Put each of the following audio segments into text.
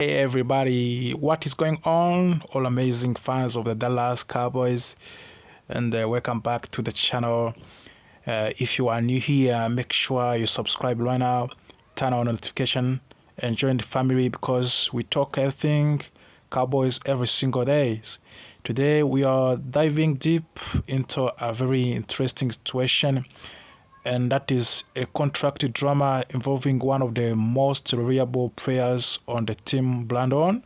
Hey everybody, what is going on? All amazing fans of the Dallas Cowboys, and welcome back to the channel. If you are new here, make sure you subscribe right now, turn on notification, and join the family because we talk everything Cowboys every single day. Today we are diving deep into a very interesting situation, and that is a contract drama involving one of the most reliable players on the team, Brandon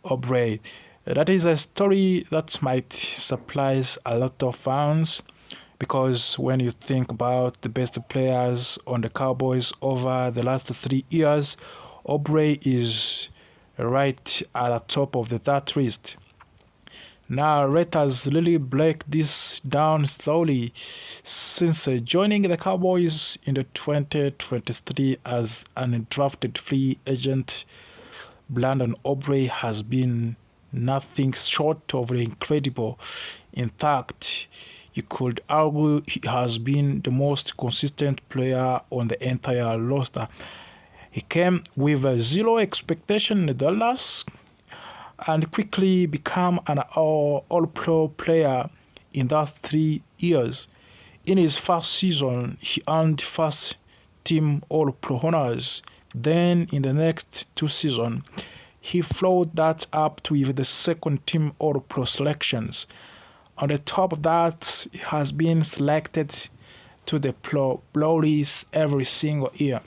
Aubrey. That is a story that might surprise a lot of fans because when you think about the best players on the Cowboys over the last 3 years, Aubrey is right at the top of that list. Now, let us really break this down slowly. Since joining the Cowboys in the 2023 as an undrafted free agent, Brandon Aubrey has been nothing short of incredible. In fact, you could argue he has been the most consistent player on the entire roster. He came with zero expectation in Dallas and quickly become an all-pro player in that 3 years. In his first season, he earned first team all-pro honors. Then in the next 2 seasons, he followed that up with the second team all-pro selections. On the top of that, he has been selected to the Pro Bowls every single year.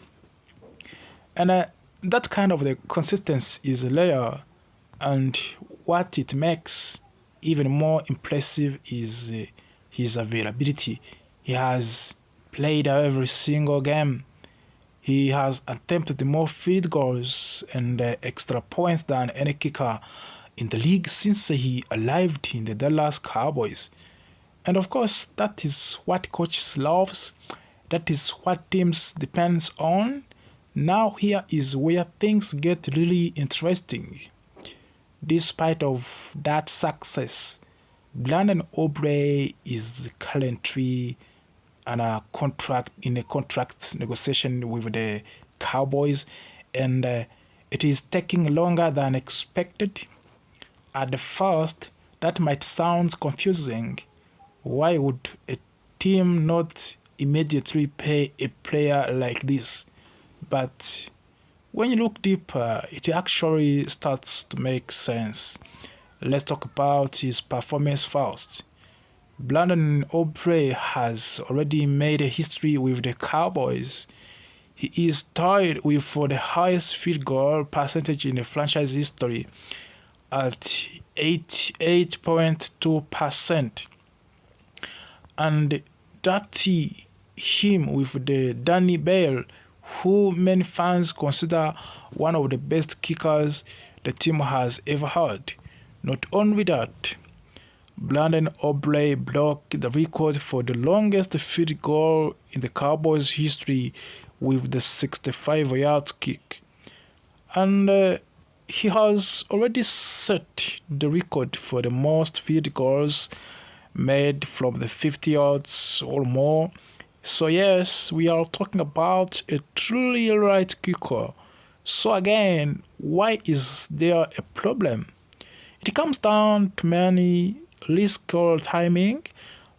And that kind of the consistency is rare. And what it makes even more impressive is his availability. He has played every single game. He has attempted more field goals and extra points than any kicker in the league since he arrived in the Dallas Cowboys. And of course, that is what coaches loves. That is what teams depends on. Now here is where things get really interesting. Despite of that success, Brandon Aubrey is currently in a contract negotiation with the Cowboys, and it is taking longer than expected. At the first, that might sound confusing. Why would a team not immediately pay a player like this? But when you look deeper, it actually starts to make sense. Let's talk about his performance first. Brandon Aubrey has already made a history with the Cowboys. He is tied with for the highest field goal percentage in the franchise history at 88.2%. And that him with the Danny Bale, who many fans consider one of the best kickers the team has ever had. Not only that, Brandon Aubrey broke the record for the longest field goal in the Cowboys' history with the 65-yard kick. And he has already set the record for the most field goals made from the 50 yards or more. So yes, we are talking about a truly right kicker. So again, why is there a problem? It comes down to many risk or timing.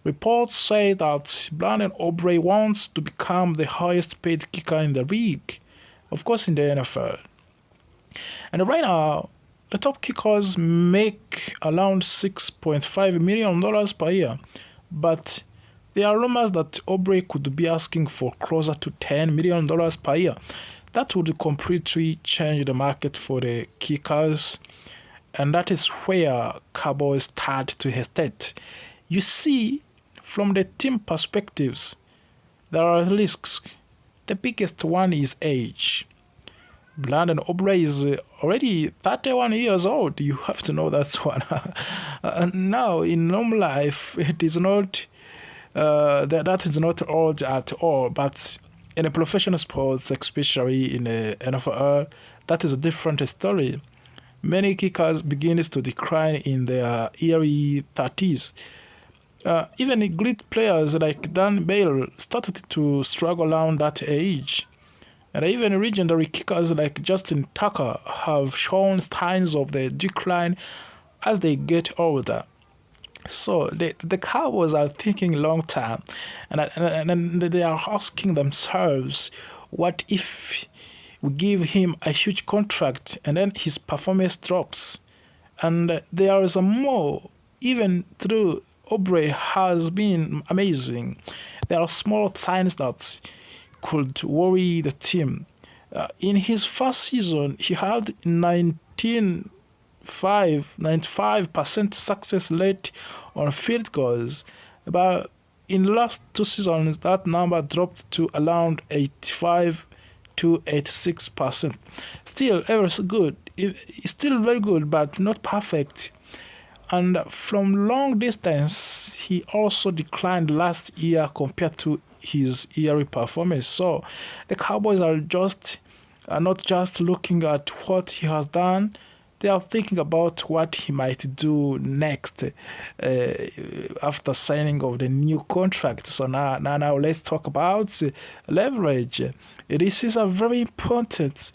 Reports say that Brandon Aubrey wants to become the highest paid kicker in the league, of course in the NFL. And right now, the top kickers make around $6.5 million per year, but there are rumors that Aubrey could be asking for closer to $10 million per year. That would completely change the market for the kickers, and that is where Cowboys start to hesitate. You see, from the team perspectives, there are risks. The biggest one is age. Brandon Aubrey is already 31 years old. You have to know that one. Now, in normal life, it is not that is not old at all, but in a professional sports, especially in the NFL, that is a different story. Many kickers begin to decline in their early 30s. Even great players like Dan Bale started to struggle around that age. And even legendary kickers like Justin Tucker have shown signs of the decline as they get older. So the Cowboys are thinking long term, and they are asking themselves, what if we give him a huge contract and then his performance drops? And there is a more, even through Aubrey has been amazing. There are small signs that could worry the team. In his first season, he had 95% success rate on field goals, but in the last 2 seasons, that number dropped to around 85 to 86%. Still, ever so good. It's still very good, but not perfect. And from long distance, he also declined last year compared to his yearly performance. So the Cowboys are not just looking at what he has done, they are thinking about what he might do next after signing of the new contract. So now let's talk about leverage. This is a very important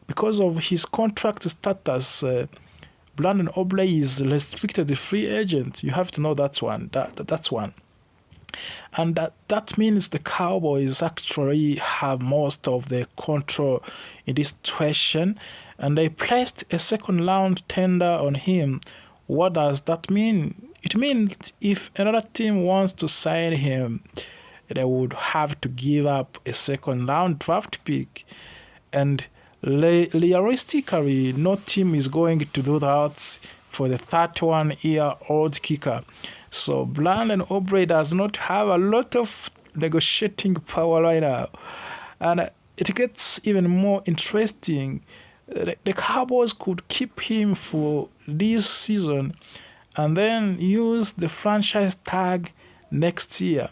because of his contract status. Brandon Aubrey is restricted free agent. You have to know that's one. That's one. And that means the Cowboys actually have most of the control in this situation, and they placed a second round tender on him. What does that mean? It means if another team wants to sign him, they would have to give up a second round draft pick, and realistically, no team is going to do that for the 31-year-old kicker. So Brandon Aubrey does not have a lot of negotiating power right now. And it gets even more interesting. The Cowboys could keep him for this season and then use the franchise tag next year.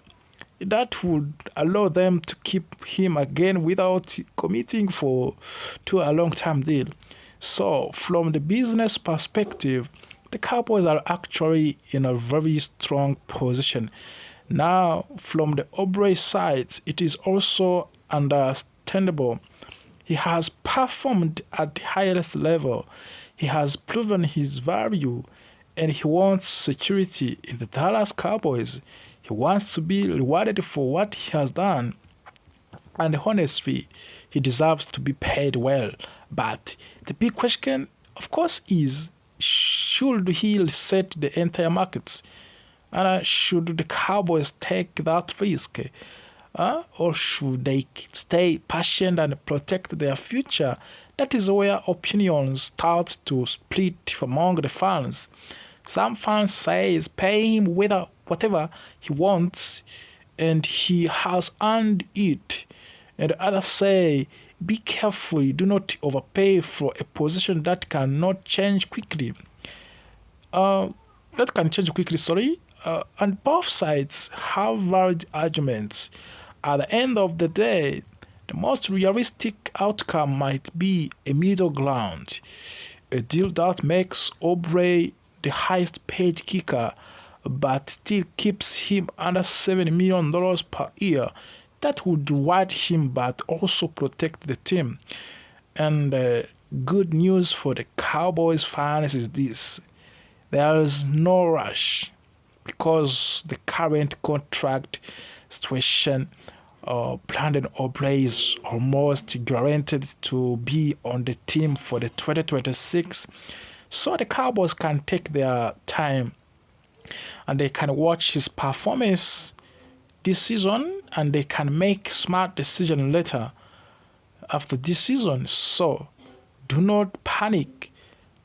That would allow them to keep him again without committing to a long-term deal. So from the business perspective, the Cowboys are actually in a very strong position. Now, from the Aubrey side, it is also understandable. He has performed at the highest level. He has proven his value, and he wants security in the Dallas Cowboys. He wants to be rewarded for what he has done. And honestly, he deserves to be paid well. But the big question, of course, is should he reset the entire markets? And should the Cowboys take that risk? Or should they stay patient and protect their future? That is where opinions start to split among the fans. Some fans say pay him whatever he wants and he has earned it. And others say be careful, do not overpay for a position that cannot change quickly. And both sides have valid arguments. At the end of the day, the most realistic outcome might be a middle ground, a deal that makes Aubrey the highest paid kicker, but still keeps him under $7 million per year. That would reward him but also protect the team. And good news for the Cowboys fans is this: there is no rush because the current contract situation, Brandon Aubrey is almost guaranteed to be on the team for the 2026. So the Cowboys can take their time and they can watch his performance this season and they can make smart decisions later after this season. So do not panic.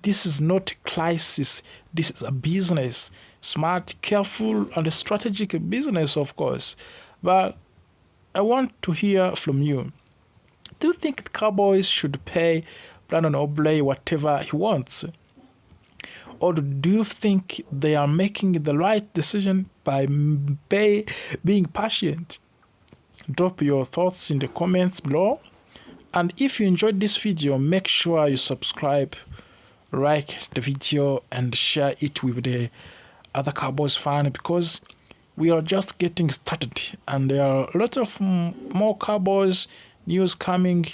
This is not a crisis. This is a business. Smart, careful, and strategic business, of course. But I want to hear from you. Do you think the Cowboys should pay Brandon Aubrey whatever he wants? Or do you think they are making the right decision by being patient? Drop your thoughts in the comments below. And if you enjoyed this video, make sure you subscribe, like the video, and share it with the other Cowboys fans, because we are just getting started and there are a lot of more Cowboys news coming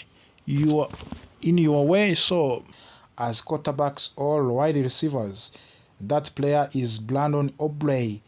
in your way. So as quarterbacks or wide receivers, that player is Brandon Aubrey.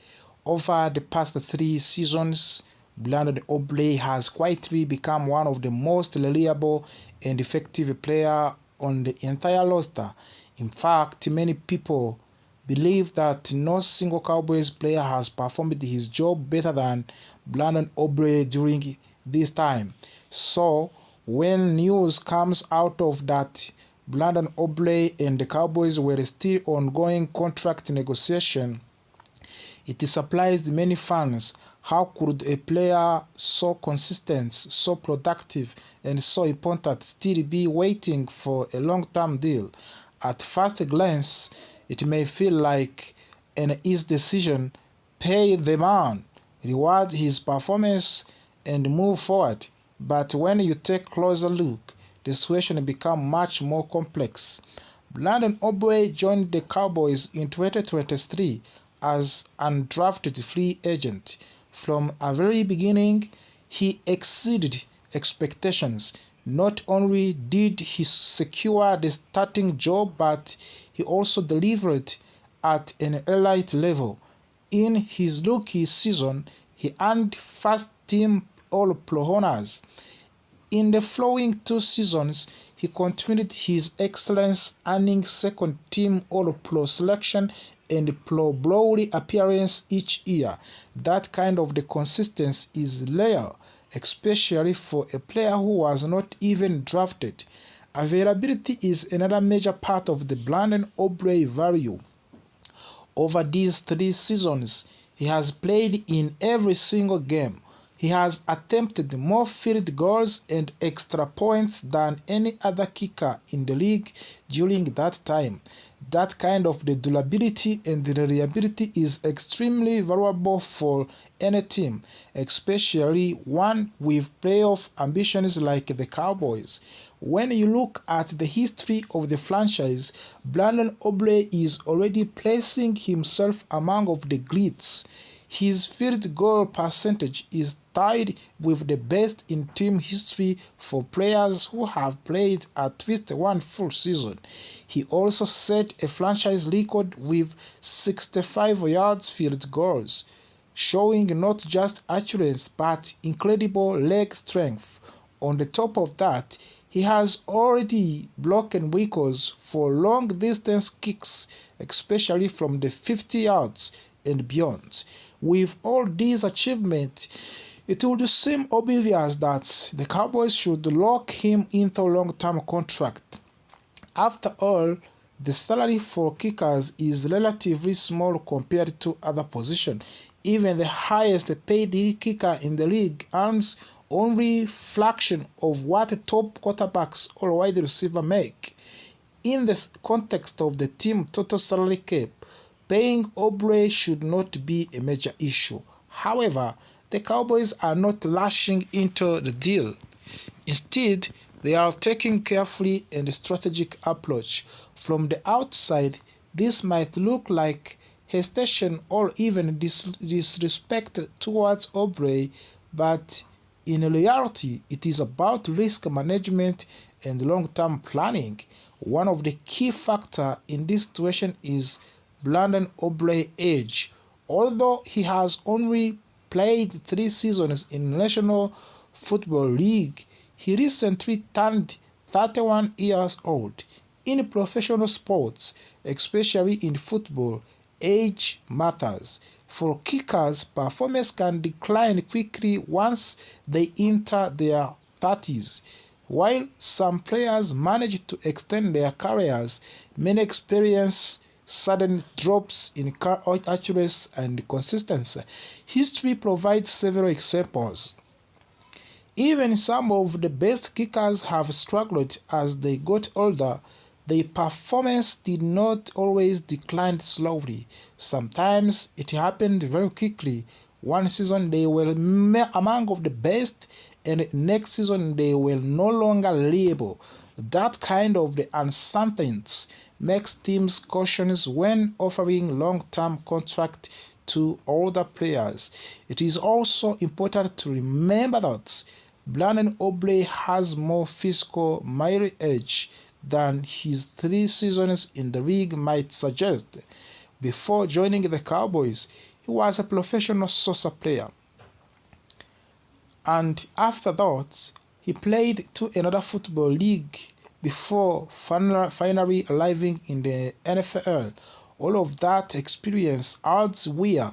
Over the past 3 seasons, Brandon Aubrey has quietly become one of the most reliable and effective players on the entire roster. In fact, many people believe that no single Cowboys player has performed his job better than Brandon Aubrey during this time. So, when news comes out of that Brandon Aubrey and the Cowboys were still ongoing contract negotiation, it surprised many fans. How could a player so consistent, so productive, and so important still be waiting for a long-term deal? At first glance, it may feel like an easy decision. Pay the man, reward his performance, and move forward. But when you take a closer look, the situation becomes much more complex. Brandon Aubrey joined the Cowboys in 2023 as an undrafted free agent. From a very beginning, he exceeded expectations. Not only did he secure the starting job, but he also delivered at an elite level. In his rookie season, he earned first-team All-Pro honors. In the following 2 seasons, he continued his excellence, earning second-team All-Pro selection and Pro Bowl appearance each year. That kind of the consistency is rare, especially for a player who was not even drafted. Availability is another major part of the Brandon Aubrey value. Over these 3 seasons, he has played in every single game. He has attempted more field goals and extra points than any other kicker in the league during that time. That kind of the durability and the reliability is extremely valuable for any team, especially one with playoff ambitions like the Cowboys. When you look at the history of the franchise, Brandon Aubrey is already placing himself among of the greats. His field goal percentage is tied with the best in team history for players who have played at least one full season. He also set a franchise record with 65 yards field goals, showing not just accuracy but incredible leg strength. On the top of that, he has already broken records for long-distance kicks, especially from the 50 yards and beyond. With all these achievements, it would seem obvious that the Cowboys should lock him into a long-term contract. After all, the salary for kickers is relatively small compared to other positions. Even the highest paid kicker in the league earns only a fraction of what top quarterbacks or wide receiver make. In the context of the team total salary cap, paying Aubrey should not be a major issue. However, the Cowboys are not rushing into the deal. Instead, they are taking carefully and strategic approach. From the outside, this might look like hesitation or even disrespect towards Aubrey, but in reality, it is about risk management and long-term planning. One of the key factors in this situation is Brandon Aubrey's age. Although he has only played 3 seasons in National Football League, he recently turned 31 years old. In professional sports, especially in football, age matters. For kickers, performance can decline quickly once they enter their 30s. While some players manage to extend their careers, many experience sudden drops in accuracy and consistency. History provides several examples. Even some of the best kickers have struggled as they got older. Their performance did not always decline slowly. Sometimes it happened very quickly. One season they were among of the best, and next season they were no longer reliable. That kind of the uncertainty makes teams cautious when offering long-term contracts to older players. It is also important to remember that Brandon Aubrey has more physical mileage than his 3 seasons in the league might suggest. Before joining the Cowboys, he was a professional soccer player. And after that, he played to another football league before finally arriving in the NFL. All of that experience adds wear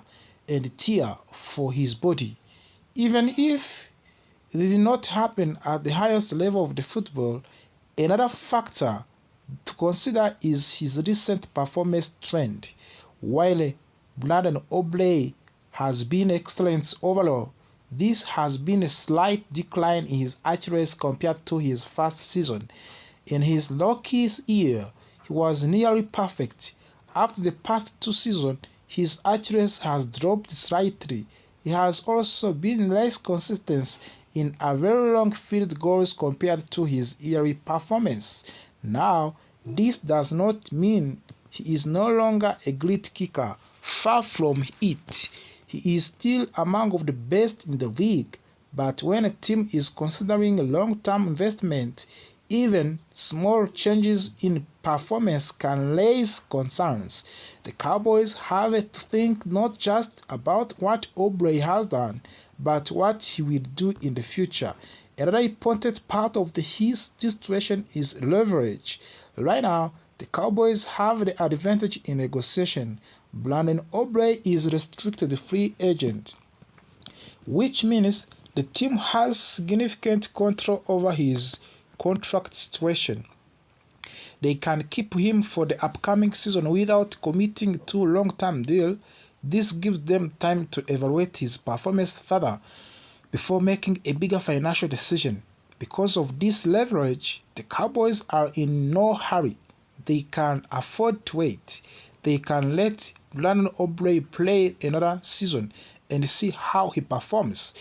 and tear for his body. Even if it did not happen at the highest level of the football, another factor to consider is his recent performance trend. While Brandon Aubrey has been excellent overall, this has been a slight decline in his accuracy compared to his first season. In his rookie year, he was nearly perfect. After the past 2 seasons, his accuracy has dropped slightly. He has also been less consistent in a very long field goals compared to his yearly performance. Now, this does not mean he is no longer a great kicker. Far from it. He is still among the best in the league, but when a team is considering a long-term investment, even small changes in performance can raise concerns. The Cowboys have to think not just about what Aubrey has done, but what he will do in the future. Another important part of his situation is leverage. Right now, the Cowboys have the advantage in negotiation. Brandon Aubrey is a restricted free agent, which means the team has significant control over his contract situation. They can keep him for the upcoming season without committing to a long-term deal. This gives them time to evaluate his performance further before making a bigger financial decision. Because of this leverage, the Cowboys are in no hurry. They can afford to wait. They can let Brandon Aubrey play another season and see how he performs.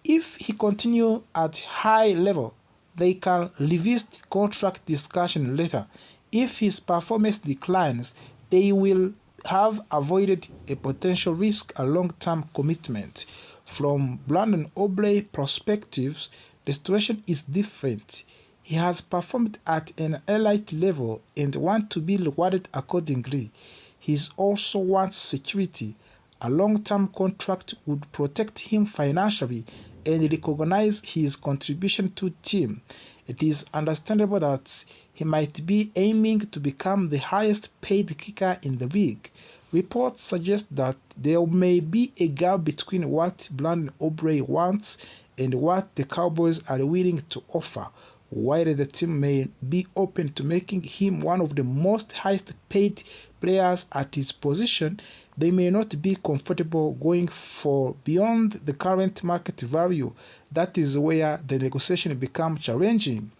If he continues at high level, they can revisit contract discussion later. If his performance declines, they will have avoided a potential risk a long-term commitment. From Brandon Aubrey's perspective, the situation is different. He has performed at an elite level and wants to be rewarded accordingly. He also wants security. A long-term contract would protect him financially and recognize his contribution to the team. It is understandable that he might be aiming to become the highest paid kicker in the league. Reports suggest that there may be a gap between what Brandon Aubrey wants and what the Cowboys are willing to offer. While the team may be open to making him one of the most highest paid players at his position, they may not be comfortable going for beyond the current market value. That is where the negotiation becomes challenging.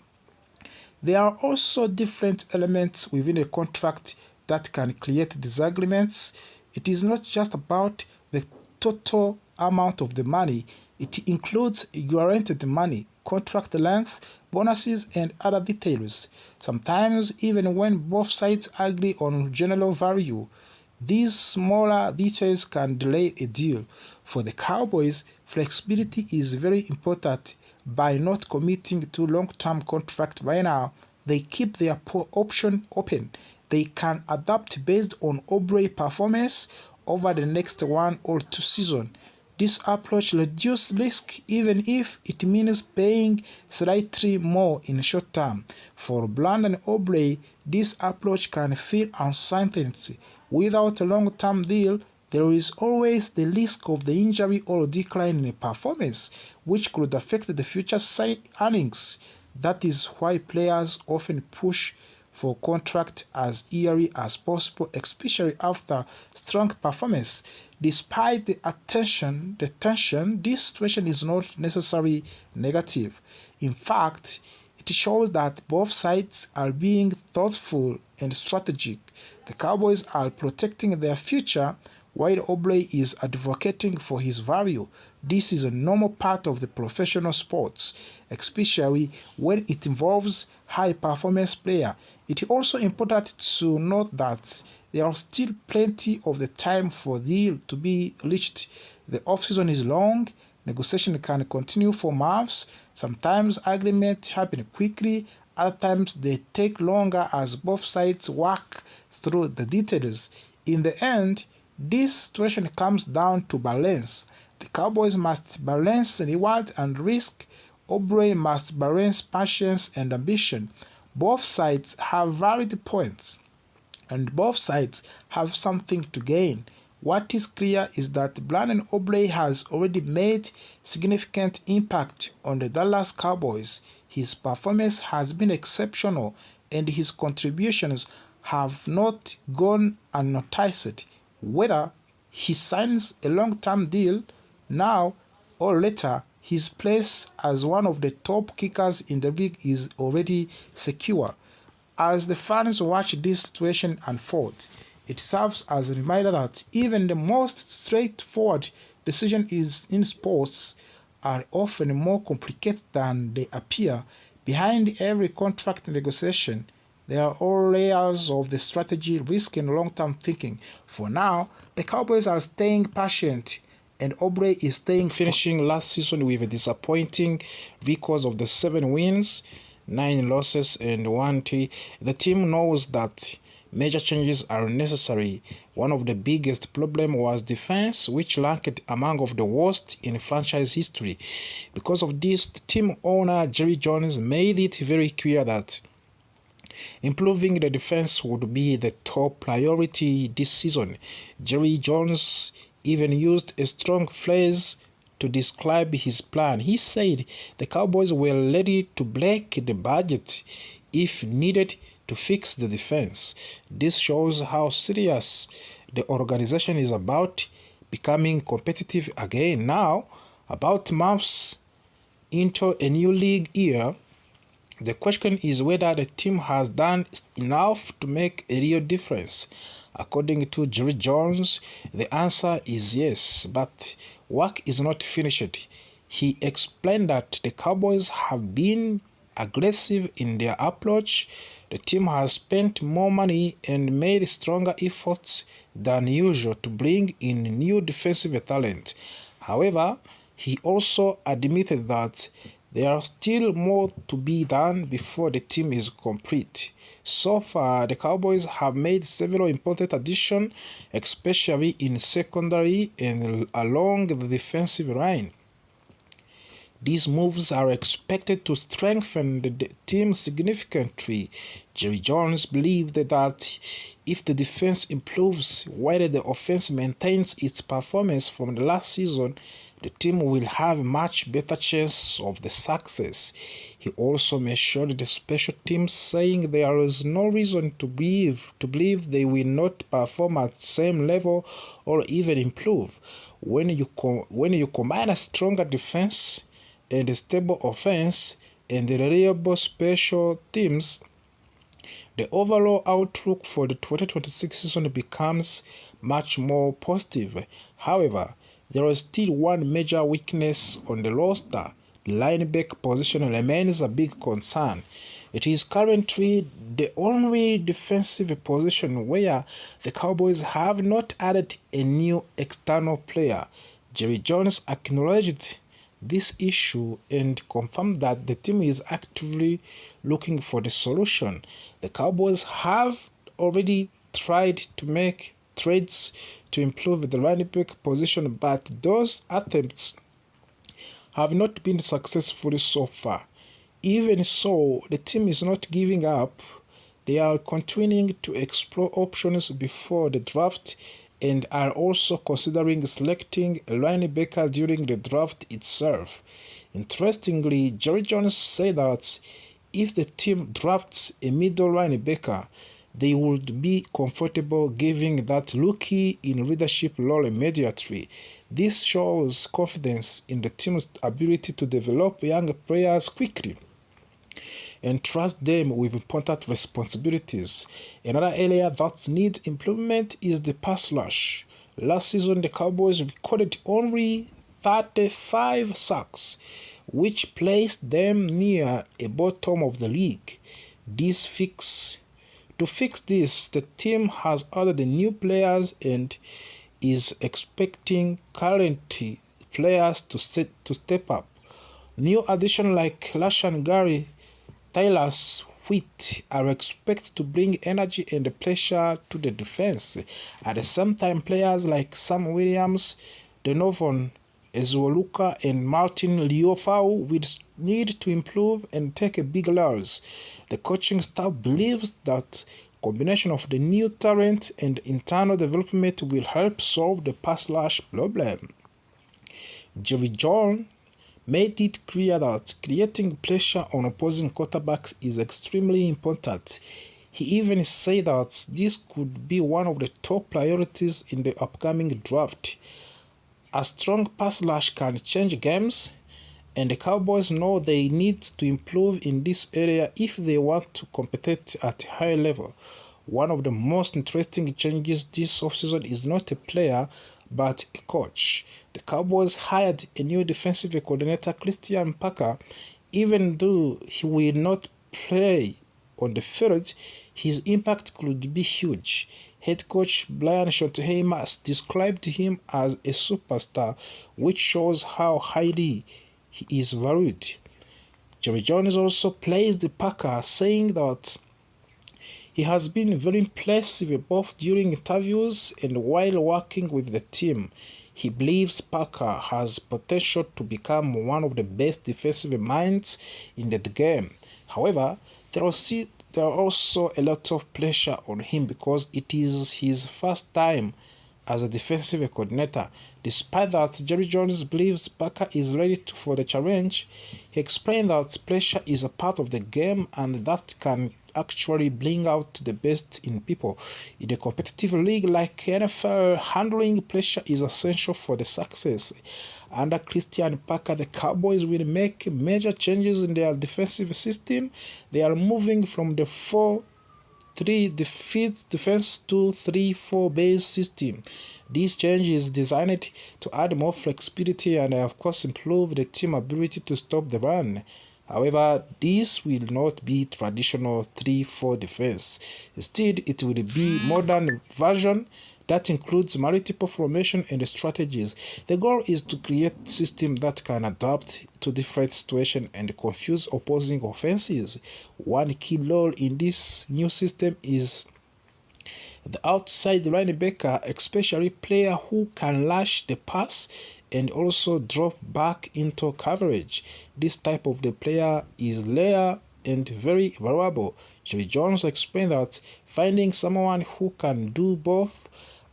There are also different elements within a contract that can create disagreements. It is not just about the total amount of the money. It includes guaranteed money, contract length, bonuses, and other details. Sometimes, even when both sides agree on general value, these smaller details can delay a deal. For the Cowboys, flexibility is very important. By not committing to long-term contract right now, they keep their option open. They can adapt based on Aubrey's performance over the next 1 or 2 seasons. This approach reduces risk even if it means paying slightly more in short term. For Brandon Aubrey, this approach can feel uncertainty. Without a long-term deal, there is always the risk of the injury or decline in performance, which could affect the future earnings. That is why players often push for contract as early as possible, especially after strong performance. Despite the tension, this situation is not necessarily negative. In fact, it shows that both sides are being thoughtful and strategic. The Cowboys are protecting their future while Aubrey is advocating for his value. This is a normal part of the professional sports, especially when it involves high-performance players. It is also important to note that there is still plenty of the time for the deal to be reached. The offseason is long, negotiation can continue for months, Sometimes arguments happen quickly, other times they take longer as both sides work through the details. In the end, this situation comes down to balance. The Cowboys must balance reward and risk. Aubrey must balance patience and ambition. Both sides have valid points, and both sides have something to gain. What is clear is that Brandon Aubrey has already made significant impact on the Dallas Cowboys. His performance has been exceptional, and his contributions have not gone unnoticed. Whether he signs a long-term deal now or later, his place as one of the top kickers in the league is already secure. As the fans watch this situation unfold, it serves as a reminder that even the most straightforward decisions in sports are often more complicated than they appear. Behind every contract negotiation, there are all layers of the strategy, risk, and long-term thinking. For now, the Cowboys are staying patient, and Aubrey is staying finishing last season with a disappointing record of the 7 wins, 9 losses, and 1 T. The team knows that major changes are necessary. One of the biggest problems was defense, which ranked among of the worst in franchise history. Because of this, the team owner Jerry Jones made it very clear that improving the defense would be the top priority this season. Jerry Jones even used a strong phrase to describe his plan. He said the Cowboys were ready to break the budget if needed to fix the defense. This shows how serious the organization is about becoming competitive again. Now, about months into a new league year, the question is whether the team has done enough to make a real difference. According to Jerry Jones, the answer is yes, but work is not finished. He explained that the Cowboys have been aggressive in their approach. The team has spent more money and made stronger efforts than usual to bring in new defensive talent. However, he also admitted that there are still more to be done before the team is complete. So far, the Cowboys have made several important additions, especially in secondary and along the defensive line. These moves are expected to strengthen the team significantly. Jerry Jones believed that if the defense improves while the offense maintains its performance from the last season, the team will have a much better chance of the success. He also mentioned the special teams, saying there is no reason to believe they will not perform at the same level or even improve. When you combine a stronger defense and a stable offense and the reliable special teams, the overall outlook for the 2026 season becomes much more positive. However, there is still one major weakness on the roster. The linebacker position remains a big concern. It is currently the only defensive position where the Cowboys have not added a new external player. Jerry Jones acknowledged this issue and confirmed that the team is actively looking for the solution. The Cowboys have already tried to make trades to improve the linebacker position, but those attempts have not been successful so far. Even so, the team is not giving up. They are continuing to explore options before the draft and are also considering selecting a linebacker during the draft itself. Interestingly, Jerry Jones said that if the team drafts a middle linebacker, they would be comfortable giving that rookie in leadership role immediately. This shows confidence in the team's ability to develop young players quickly and trust them with important responsibilities. Another area that needs improvement is the pass rush. Last season, the Cowboys recorded only 35 sacks, which placed them near a bottom of the league. To fix this, the team has added new players and is expecting current players to step up. New additions like Lashan Gary, Tyler Sweet are expected to bring energy and pressure to the defense. At the same time, players like Sam Williams, Donovan Ezuoluka, and Martin Liofau will need to improve and take a big loss. The coaching staff believes that combination of the new talent and internal development will help solve the pass rush problem. Jerry Jones made it clear that creating pressure on opposing quarterbacks is extremely important. He even said that this could be one of the top priorities in the upcoming draft. A strong pass rush can change games, and the Cowboys know they need to improve in this area if they want to compete at a high level. One of the most interesting changes this offseason is not a player but a coach. The Cowboys hired a new defensive coordinator, Christian Parker. Even though he will not play on the field, his impact could be huge. Head coach Brian Schottenheimer described him as a superstar, which shows how highly he is valued. Jerry Jones also praised Parker, saying that he has been very impressive both during interviews and while working with the team. He believes Parker has potential to become one of the best defensive minds in the game. However, there are also a lot of pressure on him because it is his first time as a defensive coordinator. Despite that, Jerry Jones believes Parker is ready for the challenge. He explained that pressure is a part of the game and that can actually bring out the best in people. In a competitive league like NFL, handling pressure is essential for the success. Under Christian Parker, the Cowboys will make major changes in their defensive system. They are moving from the 4-3 defense to 3-4 base system. This change is designed to add more flexibility and of course improve the team ability to stop the run. However, this will not be traditional 3-4 defense. Instead, it will be modern version that includes multiple formation and strategies. The goal is to create a system that can adapt to different situations and confuse opposing offenses. One key role in this new system is the outside linebacker, especially player who can rush the pass and also drop back into coverage. This type of the player is rare and very valuable. Jerry Jones explained that finding someone who can do both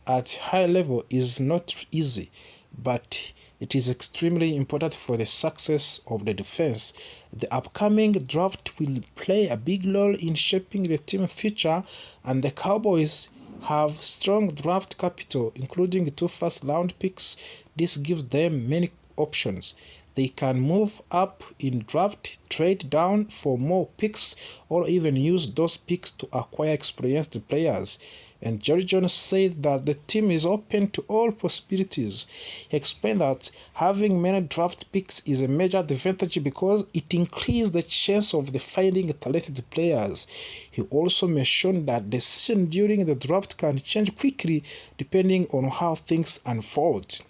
at high level is not easy, but it is extremely important for the success of the defense. The upcoming draft will play a big role in shaping the team's future, and the Cowboys have strong draft capital, including 2 first-round picks. This gives them many options. They can move up in draft, trade down for more picks, or even use those picks to acquire experienced players. And Jerry Jones said that the team is open to all possibilities. He explained that having many draft picks is a major advantage because it increases the chance of finding talented players. He also mentioned that decisions during the draft can change quickly depending on how things unfold.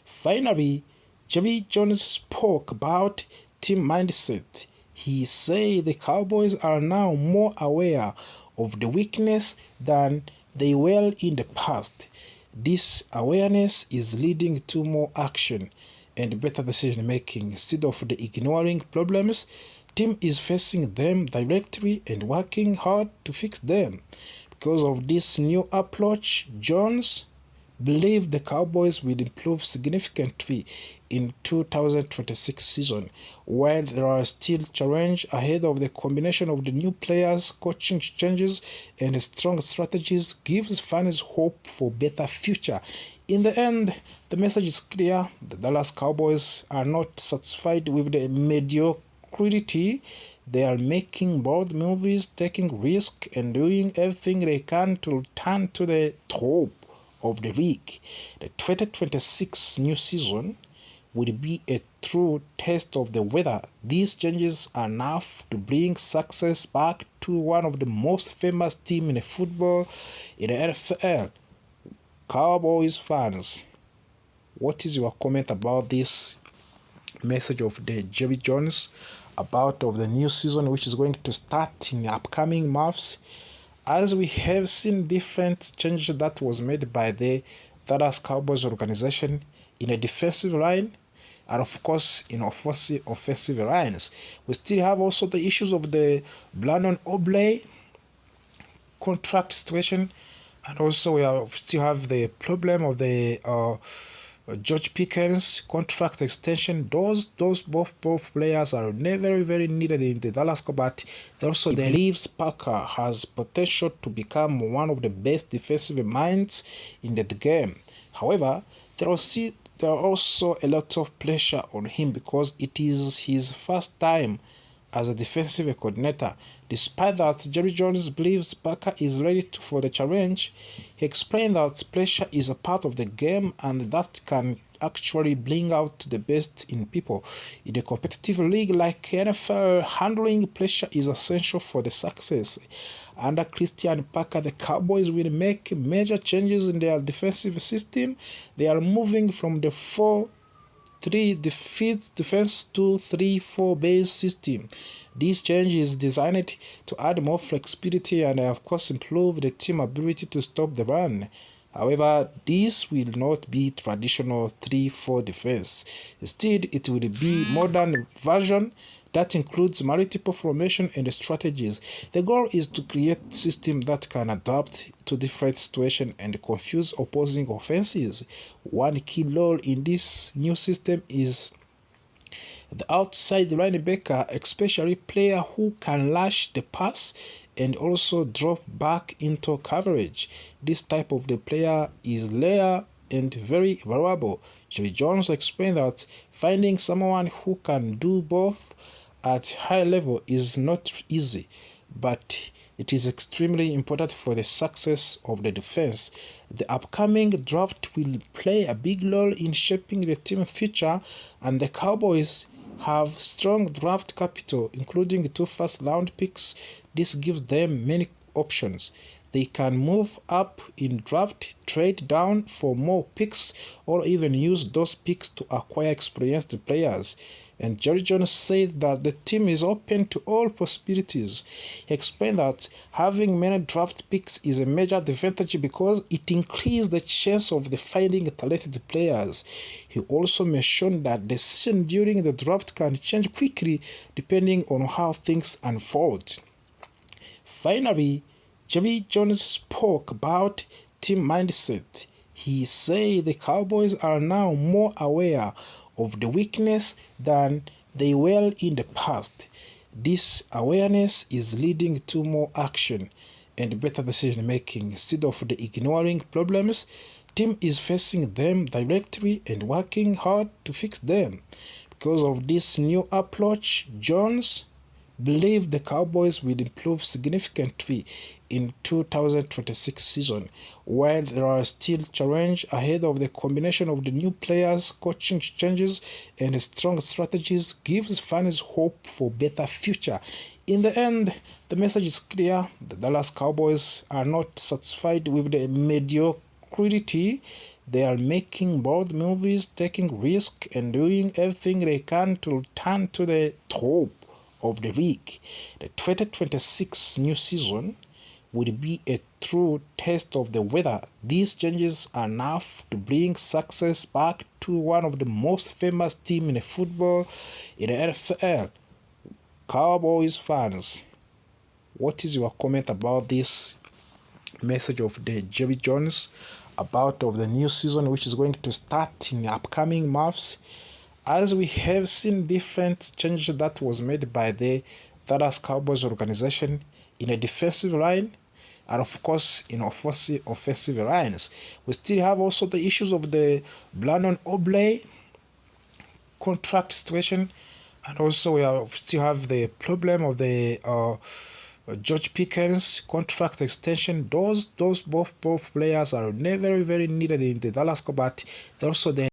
Finally, Jerry Jones spoke about team mindset. He said the Cowboys are now more aware of the weakness than they were in the past. This awareness is leading to more action and better decision making. Instead of ignoring problems, team is facing them directly and working hard to fix them. Because of this new approach, Jones believe the Cowboys will improve significantly in 2026 season. While there are still challenges ahead of the combination of the new players, coaching changes, and strong strategies gives fans hope for better future. In the end, the message is clear. The Dallas Cowboys are not satisfied with the mediocrity. They are making bold moves, taking risks, and doing everything they can to return to the top of the league. The 2026 new season will be a true test of the whether these changes are enough to bring success back to one of the most famous teams in football in the NFL. Cowboys fans, what is your comment about this? message of the Jerry Jones about of the new season which is going to start in the upcoming months. As we have seen different changes that was made by the Dallas Cowboys organization in a defensive line and of course in offensive lines. We still have also the issues of the Brandon Aubrey contract situation, and also we still have the problem of the George Pickens contract extension. Those both players are very needed in the Dallas Cowboys, but also believes Parker has potential to become one of the best defensive minds in the game. However, there are also a lot of pressure on him because it is his first time as a defensive coordinator. Despite that, Jerry Jones believes Parker is ready for the challenge. He explained that pressure is a part of the game and that can actually bring out the best in people. In a competitive league like NFL, handling pressure is essential for the success. Under Christian Parker, the Cowboys will make major changes in their defensive system. They are moving from the 4-3 defense to 3-4 base system. This change is designed to add more flexibility and of course improve the team ability to stop the run. However, this will not be traditional 3-4 defense. Instead, it will be modern version that includes multiple formation and strategies. The goal is to create a system that can adapt to different situations and confuse opposing offenses. One key role in this new system is the outside linebacker, especially player who can rush the pass and also drop back into coverage. This type of the player is rare and very valuable. Jerry Jones explained that finding someone who can do both at high level is not easy, but it is extremely important for the success of the defense. The upcoming draft will play a big role in shaping the team future, and the Cowboys have strong draft capital, including 2 first-round picks. This gives them many options. They can move up in draft, trade down for more picks, or even use those picks to acquire experienced players. And Jerry Jones said that the team is open to all possibilities. He explained that having many draft picks is a major advantage because it increases the chance of finding talented players. He also mentioned that decisions during the draft can change quickly depending on how things unfold. Finally, Jerry Jones spoke about team mindset. He said the Cowboys are now more aware of the weakness than they were in the past. This awareness is leading to more action and better decision making. Instead of ignoring problems, team is facing them directly and working hard to fix them. Because of this new approach, Jones believe the Cowboys will improve significantly in 2026 season. While there are still challenges ahead of the combination of the new players, coaching changes, and strong strategies gives fans hope for better future. In the end, the message is clear. The Dallas Cowboys are not satisfied with the mediocrity. They are making bold moves, taking risks, and doing everything they can to return to the top of the league. The 2026 new season will be a true test of the whether these changes are enough to bring success back to one of the most famous teams in football in the NFL. Cowboys fans, what is your comment about this message of the Jerry Jones about of the new season which is going to start in the upcoming months? As we have seen different changes that was made by the Dallas Cowboys organization in a defensive line and of course in offensive lines. We still have also the issues of the Brandon Aubrey contract situation, and also we still have the problem of the George Pickens contract extension. Those both players are very needed in the Dallas Cowboys, but also the